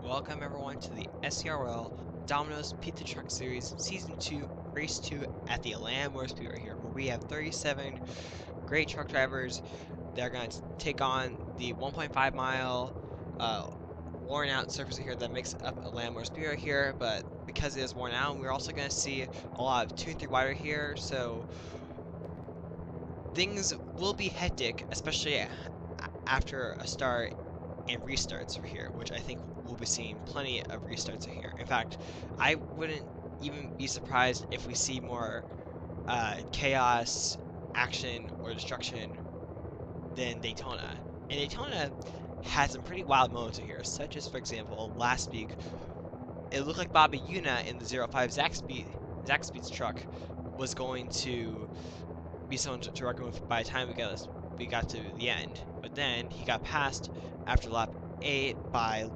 welcome everyone to the SERL Domino's Pizza Truck Series Season 2, Race 2 at the Landmore Speedway here, where we have 37 great truck drivers that are going to take on the 1.5 mile worn out surface here that makes up a Landmore Speedway here, but because it is worn out, we're also going to see a lot of 2 and 3 wider here, so things will be hectic, especially after a start and restarts over here, which I think we'll be seeing plenty of restarts here. In fact, I wouldn't even be surprised if we see more chaos, action, or destruction than Daytona. And Daytona had some pretty wild moments here, such as, for example, last week, it looked like Bobby Una in the 05 Zaxby's truck was going to be someone to reckon with by the time we got to the end. But then he got passed after lap 8 by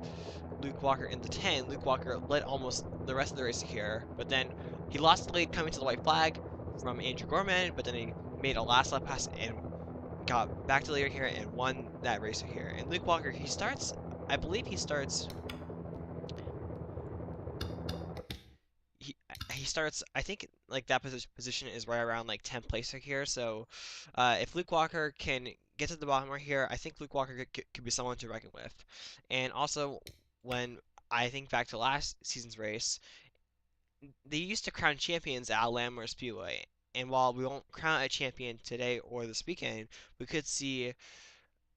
Luke Walker in the 10. Luke Walker led almost the rest of the race here, but then he lost the lead coming to the white flag from Andrew Gorman, but then he made a last lap pass and got back to the leader here and won that race here. And Luke Walker, I believe he starts, I think like that position is right around like 10th place here. So if Luke Walker can get to the bottom right here, I think Luke Walker could be someone to reckon with. And also, when I think back to last season's race, they used to crown champions at Landmore Speedway. And while we won't crown a champion today or this weekend, we could see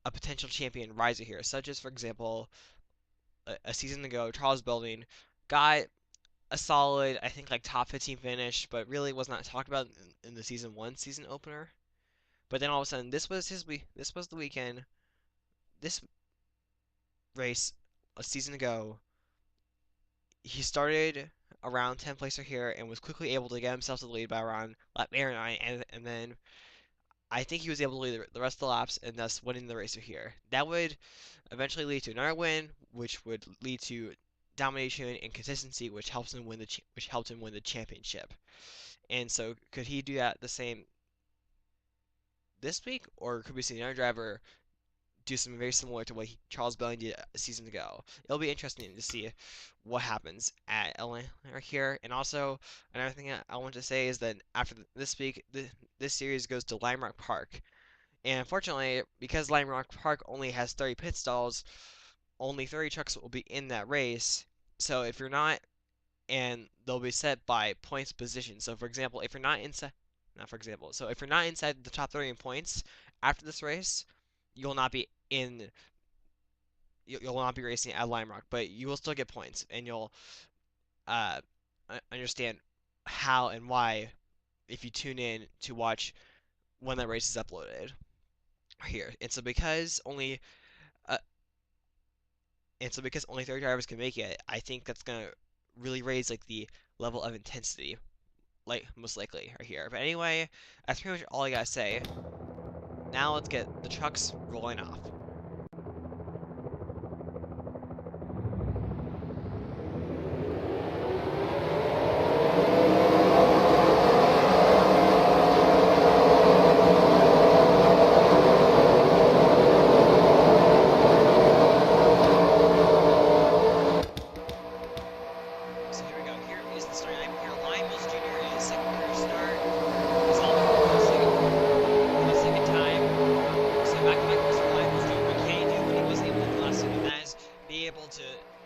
a potential champion rise here, such as, for example, a season ago, Charles Belding got a solid, I think, like top 15 finish, but really was not talked about in the season opener. But then all of a sudden, this was the weekend. This race a season ago, he started around 10th placer here and was quickly able to get himself to the lead by around lap 8 or 9, and then I think he was able to lead the rest of the laps and thus winning the race here. That would eventually lead to another win, which would lead to domination and consistency, which helped him win the championship. And so, could he do that the same this week, or could we see another driver do something very similar to what Charles Belding did a season ago? It'll be interesting to see what happens at Atlanta here. And also, another thing I want to say is that after this week, this series goes to Lime Rock Park. And unfortunately, because Lime Rock Park only has 30 pit stalls, only 30 trucks will be in that race. So if you're not, and they'll be set by points position. So for example, if you're not inside, so if you're not inside the top 30 in points after this race, you'll not be racing at Lime Rock, but you will still get points, and you'll understand how and why if you tune in to watch when that race is uploaded here. And so because only 30 drivers can make it, I think that's gonna really raise like the level of intensity, like most likely right here. But anyway, that's pretty much all I gotta say. Now let's get the trucks rolling off.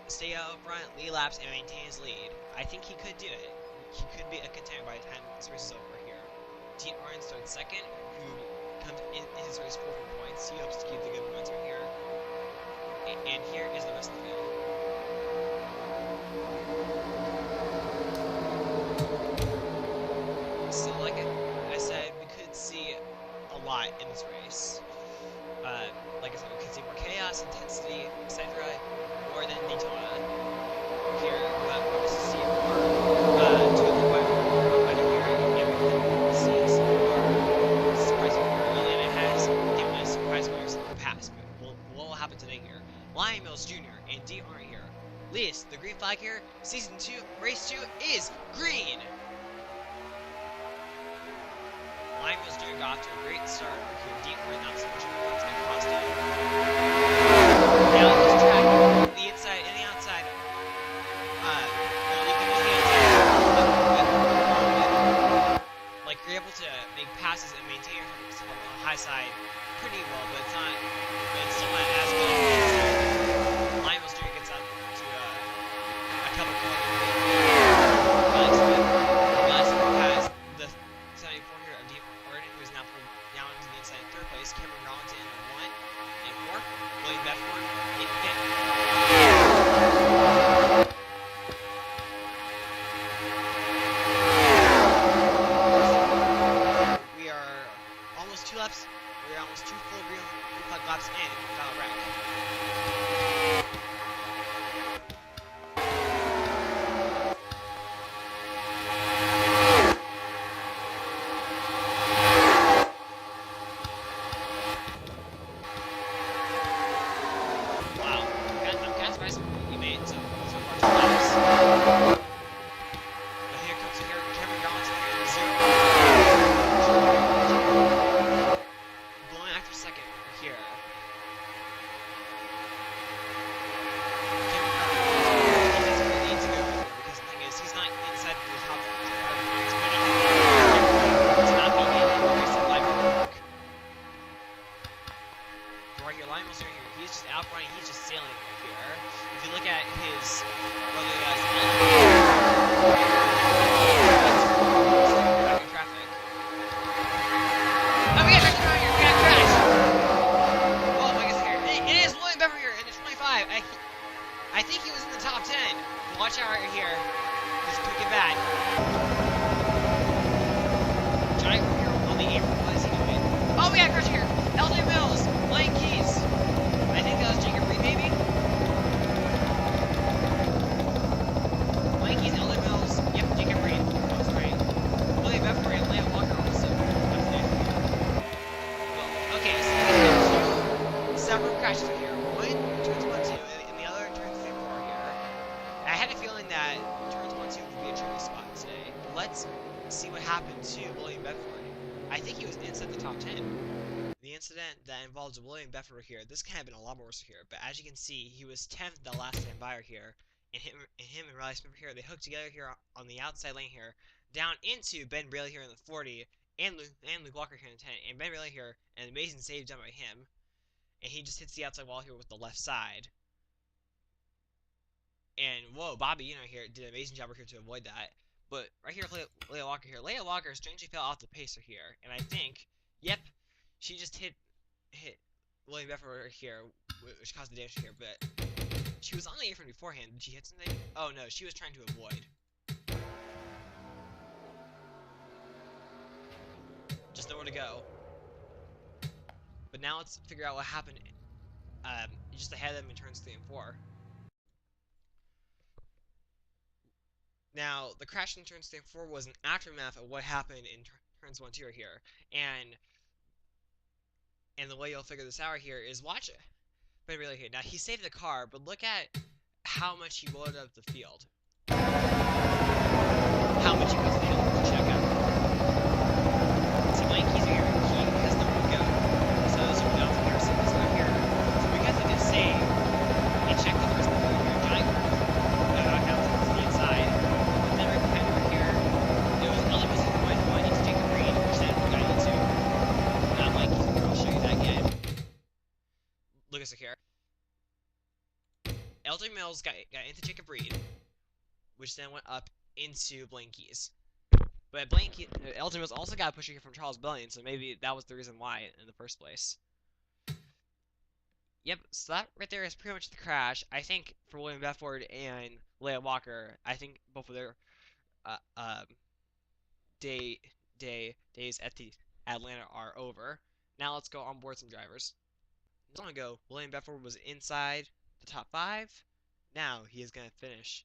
Stay out front, lead laps, and maintain his lead. I think he could do it. He could be a contender by the time this race is over here. Dean Oren starts second, who comes in his race 4 points. He hopes to keep the good momentum here. And here is the rest of the field. So like I said, we could see a lot in this race. Like I said, we could see more chaos, intensity, etc. more than Daytona here, but we're going to see more to the weather here, and we can see some more surprising here. Atlanta has given us surprise winners in the past, but what will happen today here? Lion Mills Jr. and D aren't here. Leas, the green flag here, Season 2, Race 2 is green! Lion Mills Jr. got off to a great start here. D aren't not so much of a cost him. Now this track, the inside and the outside front, he's just sailing right here. If you look at his back in traffic. Oh, we got traffic around here. We got crash. Oh, my goodness here. It is William Beverly here in the 25. I think he was in the top 10. Watch out right here. This could get bad. Giant here on the apron. What is he doing? Oh, we got a crash here. LJ Mills, Lane Keys. I think that was Jacob Reed, maybe? Lane Keys, LJ Mills. Yep, Jacob Reed. That was right. William Beverly and Leah Walker also. Well, okay, so we have several crashes here. One turns 1-2, and the other turns 3-4 here. I had a feeling that turns 1-2 would be a tricky spot today. Let's see what happened to William Bedford. I think he was inside the top 10. The incident that involves William Bedford here, this could have been a lot worse here, but as you can see, he was 10th the last time buyer here, and him and Riley Smith here, they hooked together here on the outside lane here, down into Ben Braley here in the 40, and Luke Walker here in the 10, and Ben Braley here, an amazing save done by him, and he just hits the outside wall here with the left side. And whoa, Bobby, here did an amazing job here to avoid that. But right here, Leah Walker here. Leah Walker strangely fell off the pacer here, and I think, yep, she just hit William Bedford here, which caused the damage here. But she was on the apron beforehand. Did she hit something? Oh no, she was trying to avoid. Just nowhere to go. But now let's figure out what happened. Just ahead of them in turns 3 and 4. Now, the crash in turns 3 and 4 was an aftermath of what happened in turns 1 2 here. And the way you'll figure this out here is watch it. But really here. Now, he saved the car, but look at how much he loaded up the field. How much he goes to the field to check out. See, Lane Keys are here. He has nowhere to go. So, zoom down from here. So, this guy here. So, because he did save, he checked the first one here. Giant knocked out to the inside. But then right behind over here, it was Ellie was in the white one into Jacob Reed, which then got into. Now, Lane Keys here. I'll show you that again. Look at this here. LJ Mills got into Jacob Reed, which then went up into Blaine Keys. But LJ Mills also got a push here from Charles Belding, so maybe that was the reason why in the first place. Yep, so that right there is pretty much the crash. I think for William Bedford and Leah Walker, I think both of their days at the Atlanta are over. Now let's go on board some drivers. Not long ago, William Bedford was inside the top 5. Now he is going to finish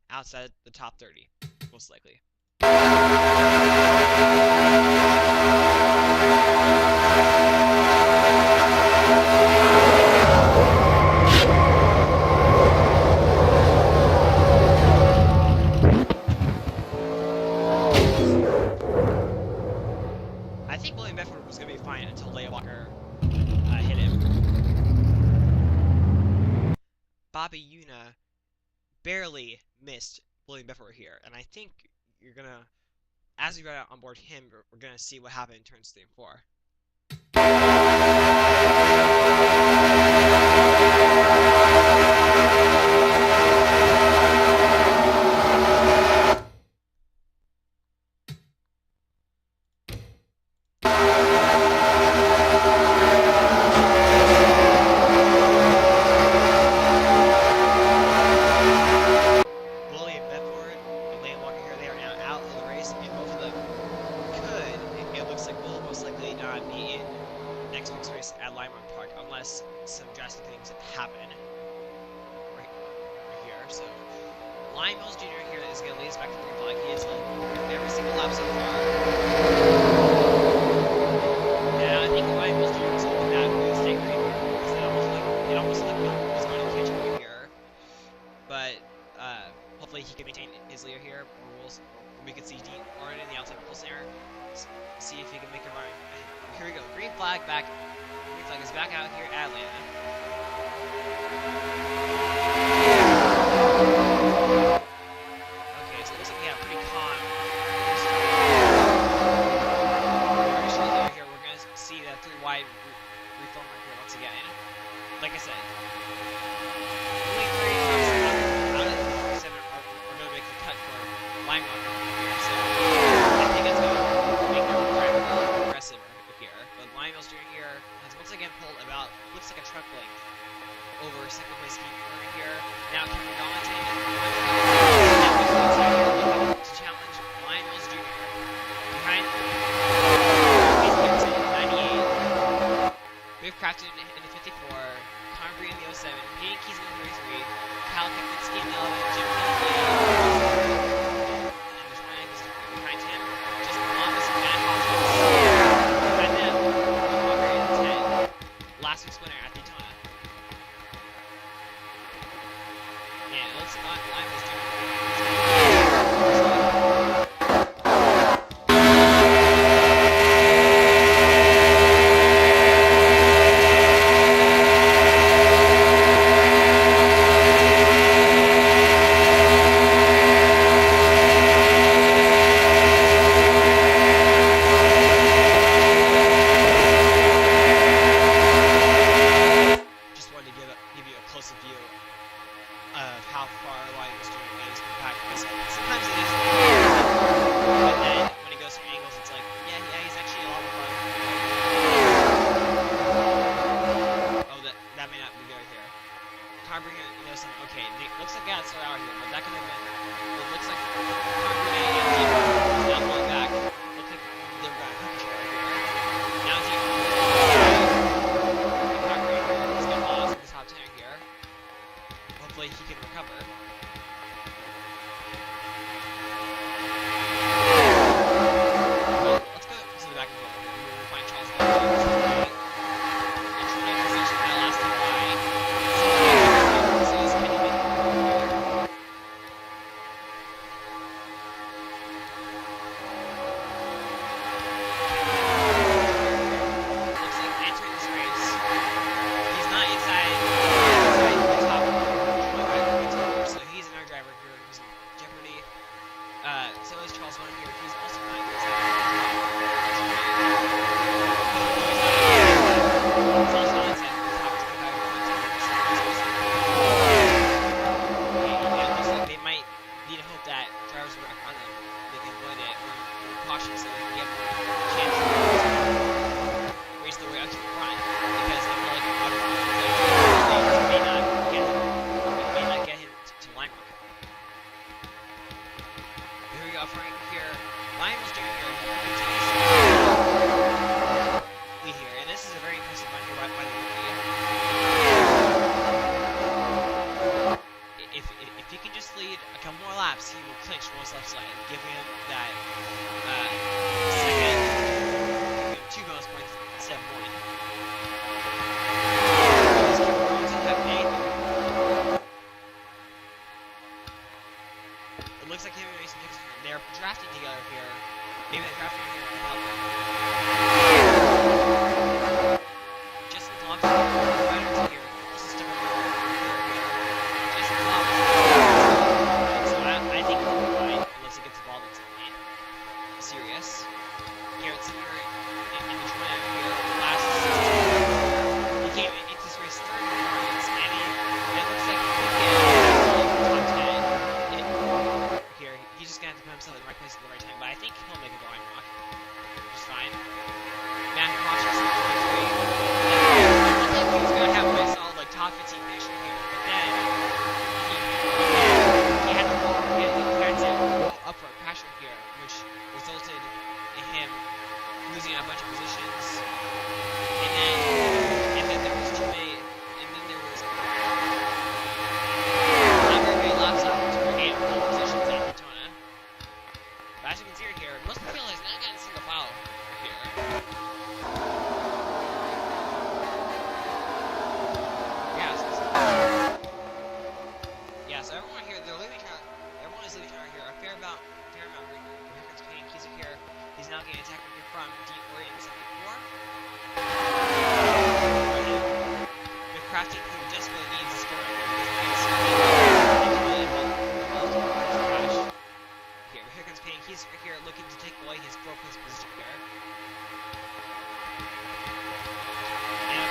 outside the top 30, most likely. I think William Bedford was going to be fine until Leah Walker hit him. Bobby Una barely missed William Bedford here, and I think you're gonna, as we ride out on board him, we're gonna see what happened in turns 3 and 4. Some drastic things happen right here. So, Lion Mills Jr. here is going to lead us back to the green flag. He has led every single lap so far. And I think Lion Mills Jr. was hoping that we would stay green here because it almost looked like he was going to catch him here. But hopefully he can maintain his leader here. We can see Dean Orrin in the outside pulse there. See if he can make a run. Here we go. Green flag back. Green flag is back out here at Atlanta. Okay, so it looks like we have pretty calm. Very shortly here, we're going to see that 3 wide reform right here once again. Like I said, Only three trucks out of the 7 are going to make the cut for line walker here, so I think it's going to make their driver more aggressive here. But Lionel's Jr. here has once again pulled about, looks like a truck length over second place King corner here. Now Cameron Darlington to challenge Lionel's Jr. behind Mason 98. We have Crafton in the 54, Conbury in the 07, Peyton Keys in the 33, Kyle Kempinski in the 11, Jim Kennedy in the 14, and there's Ryan behind him, just Columbus and Matt Hawkins behind them, Walker in the 10, last week's winner at Daytona. Yeah, it looks like Lionel's doing give you a closer view of how far Lionel's doing is back, because sometimes it is, but then when it goes from angles, it's like, yeah, he's actually a lot more fun. Oh, that may not be good here. Conbury, okay, it looks like that started out here, but that could have been, it looks like Conbury and Deep is now pulling back. Looks like they're going to hook each other here. Now Deep, Conbury is going to fall out of the top 10 here. Hopefully he can recover. Well, let's go to the back of the wall. We'll find Charles Belding. And try to position that last time by. So he's kind of in here. Looks like entering this race, he's not inside the top. So he's another driver here who's in jeopardy. So is Charles Belding here. He's also not inside. He's also not inside the top 25. It looks like they might need to hope that drivers will wreck on them. They can avoid it or caution so they can get a chance to race their way up to the front. Because I feel like they may not get him to line walk. Here we go, front here. Lionel's Jr. lead here, and this is a very impressive run here by the rookie. If he can just lead a couple more laps, he will clinch most left side, giving him that second, 2 bonus points instead of 1. It looks like him and Mason Dixon, they're drafting together here. Maybe they're drafting here to help them. Justin Thomas riders here. This is different here. Justin Thomas. So I think he'll be fine unless he gets involved in something serious. Garrett Senior in the Twin here. Last season, he came into this race 3rd in points, and it looks like he could get top 10. Here, he's just gonna have to put himself in the right place at the right time, but I think he'll make a line walk. Just fine. Matt Washington, 23. I think he's gonna have a nice solid like top 15 picture here, but then he had to go upfront passion here, which resulted in him losing a bunch of positions. And then there was too many, and then there was not very many laps out to regain pole positions at Daytona. But as you can see right here, most people has not gotten a single foul here. So everyone here, they're leaving here. Everyone is leaving here. A fair amount right here. Here comes Payne Keys here. He's now getting attacked from deep or in 74. With Crafton, who desperately needs a score right here. Here comes Payne Keys right here, looking to take away his 4th place position here. And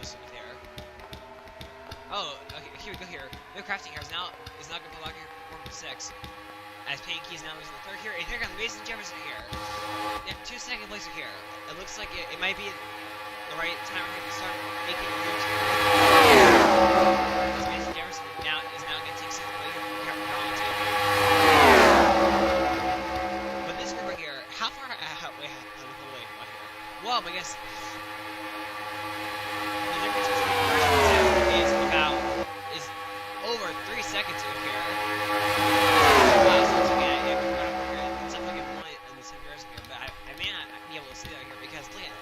close to there. Oh, okay, here we go here. No crafting here is now going to pull back here 4-6. As Panky is now losing the third here, and here comes Mason Jefferson here. Yeah, 2 second place here. It looks like it might be the right time to start making a move. As Mason Jefferson is now going to take second place from Cameron Collins. But this group right here, how far away from here? Well, I guess the difference between first and second is over 3 seconds over here. It's up like a point in the same direction here, but I may not be able to see that here because look at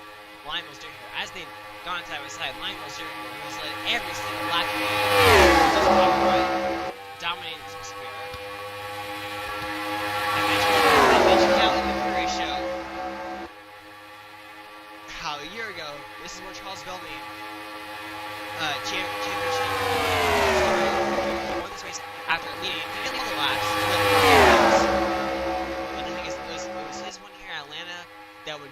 Lionel's doing here. As they've gone side by side, Lionel's doing here was let every single black man dominate this sphere. I mentioned how in the previous show how a year ago, this is where Charles Belding championship he won this race after leading a couple laps. But the thing is, it was his one here in Atlanta that would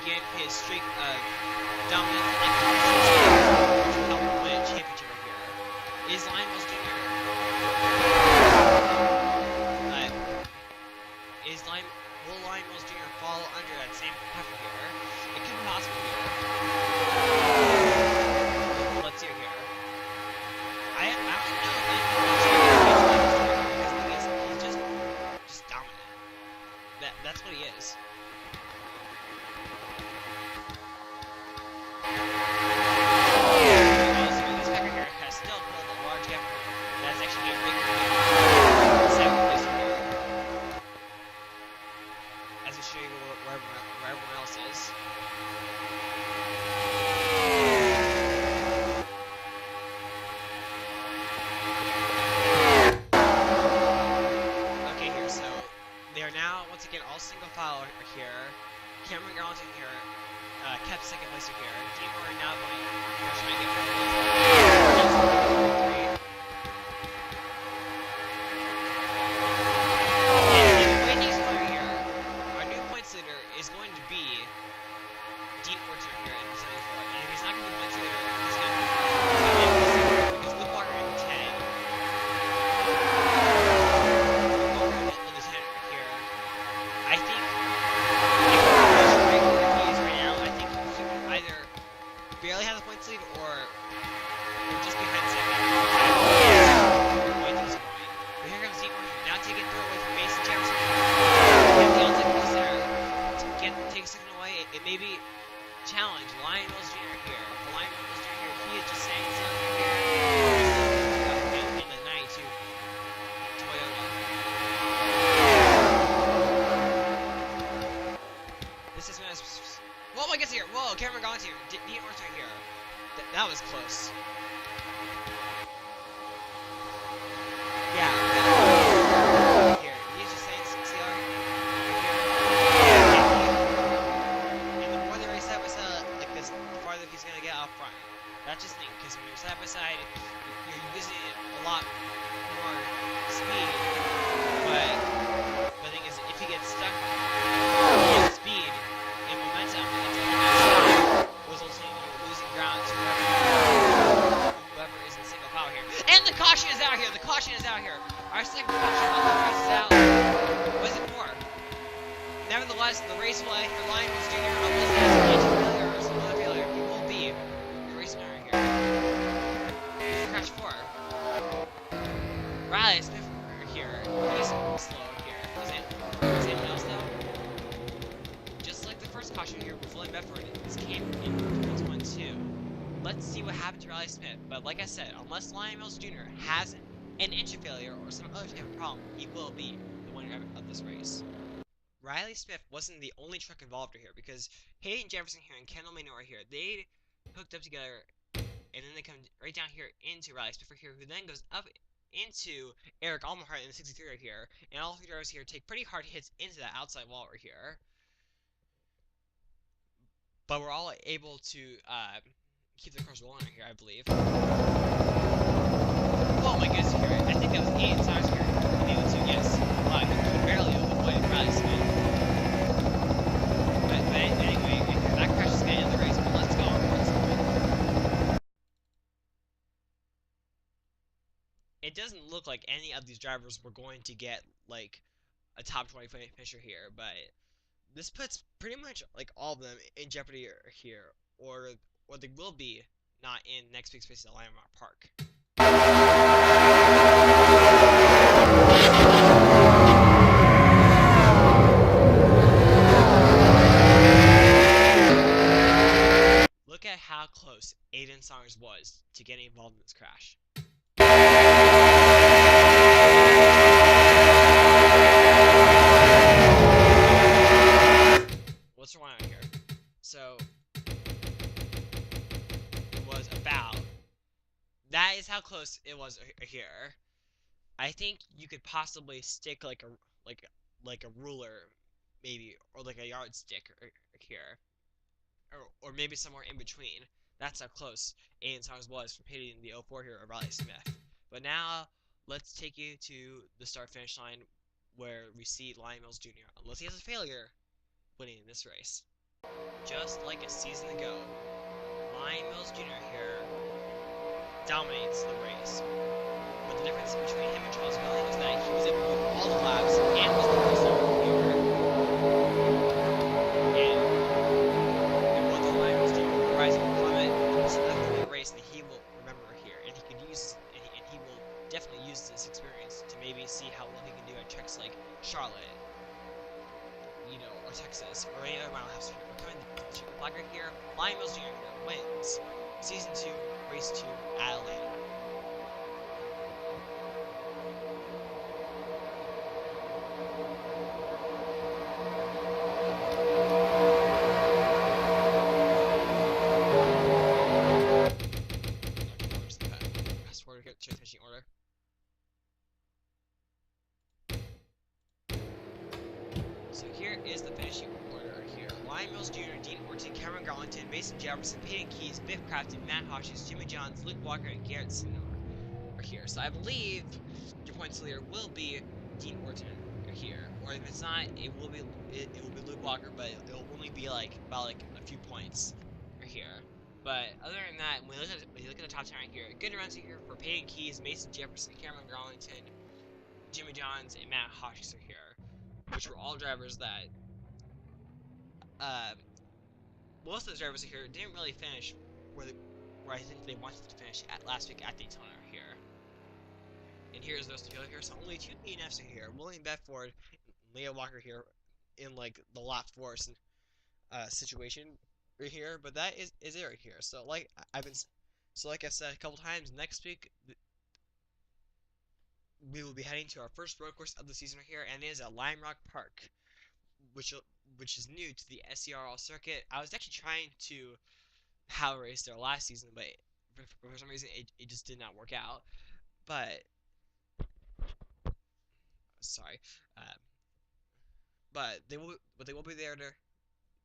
begin his streak of dominance and which will help him win a championship right here. Is Lionel's Jr. Will Lionel's Jr. fall under that same pressure here? It could be possible here. Let's see here. I don't know if he's just dominant. That's what he is. This pecker here has still pulled a large gap. That's actually a big second place here. As we show you where everyone else is. Okay, here, so they are now once again all single file here. Cameron Garlington here kept second place here. Team are now going to try and get first place. Is going to be Dean Orchard here in the 74. And if he's not going to be points leader, he's going to be because Luke Walker in 10. Luke Walker in the 10 here. I think if he is right now, I think he should either barely have the points lead or just behind second. But here comes Dean Orchard now taking through away from Mason Jefferson. Take a second away, it may be challenge Lionel's Jr. here. For Lionel's Jr. here, he is just saying something here. In the 92 Toyota. This is when I was. Whoa, I guess here. Whoa, Cameron Gaunt's here. Dean Orchard here. That was close. Yeah. Here, he's just saying CR. He's gonna get out front. That's just the thing, because when you're side by side, you're using a lot more speed. But the thing is, if he gets stuck in speed and momentum, resulting in you losing ground to whoever is in single power here. And the caution is out here. The caution is out here. Our second caution on the race is out. What is it for? Nevertheless, the race will end for Lionel's Jr. Riley Smith here. He's slow here. Is anyone else though? Just like the first caution here with William Bedford, this came in 2022. Let's see what happened to Riley Smith. But like I said, unless Lionel's Jr. has an engine failure or some other type of problem, he will be the winner of this race. Riley Smith wasn't the only truck involved here because Hayden Jefferson here and Kendall Maynor here, they hooked up together and then they come right down here into Riley Smith here, who then goes up into Eric Almenhart in the 63 right here, and all three drivers here take pretty hard hits into that outside wall right here. But we're all able to keep the cars rolling right here, I believe. Oh my goodness, here. I think that was 8 tires here. Maybe 2, yes. Wow, he barely avoided Riley Smith. But anyway, it doesn't look like any of these drivers were going to get like a top 20 finisher here, but this puts pretty much like all of them in jeopardy here, or they will be not in next week's race at Landmark Park. Look at how close Aiden Saunders was to getting involved in this crash. What's going on here? So it was about. That is how close it was here. I think you could possibly stick like a ruler, maybe, or like a yardstick here, or maybe somewhere in between. That's how close Aiden Saunders was from hitting the 04 here of Riley Smith. But now let's take you to the start-finish line where we see Lonnie Mills Jr. Unless he has a failure, winning this race. Just like a season ago, Lonnie Mills Jr. here dominates the race. But the difference between him and Charles Belding is that he was able to do all the laps and was the first here. And both of Lonnie Mills Jr. will rise from it. This is definitely a race that he will remember here, and he could use, and he will definitely use this experience to maybe see how well he can do at tracks like Charlotte, or Texas, or any other mile house here. We're coming to the chicken flag right here. Lonnie Mills Jr. wins Season 2, Race 2 at Atlanta. Fast forward to the finishing order. So here is the finishing order here. Lonnie Mills Jr., Dean Orton, Cameron Garlington, Mason Jefferson, Peyton Keys, Biff Crafton, Matt Hodges, Jimmy Johns, Luke Walker, and Garrett Sinor are here. So I believe your points leader will be Dean Orton here, or if it's not, it will be Luke Walker, but it'll only be about a few points here. But other than that, when you look at the top 10 right here, good runs here for Peyton Keys, Mason Jefferson, Cameron Garlington, Jimmy Johns, and Matt Hodges are here, which were all drivers that most of the drivers here didn't really finish where I think they wanted to finish at last week at Daytona here. And here's those two here. So only two DNFs are here. William Bedford and Leo Walker here in the lap force situation right here. But that is it right here. So like I've said a couple times, next week we will be heading to our first road course of the season right here, and it is at Lime Rock Park, which is new to the SERL circuit. I was actually trying to have a race there last season, but for some reason it just did not work out. But sorry, but they will be there.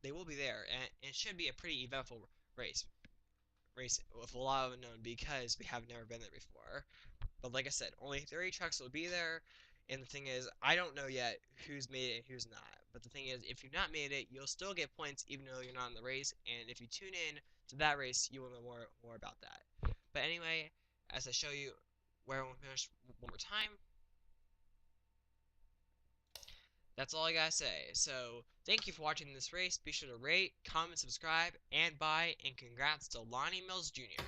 They will be there, and it should be a pretty eventful race with a lot of unknown because we have never been there before. But like I said, only 30 trucks will be there, and the thing is, I don't know yet who's made it and who's not. But the thing is, if you've not made it, you'll still get points even though you're not in the race, and if you tune in to that race, you will know more about that. But anyway, as I show you where everyone finished one more time, that's all I gotta say. So, thank you for watching this race. Be sure to rate, comment, subscribe, and buy, and congrats to Lonnie Mills Jr.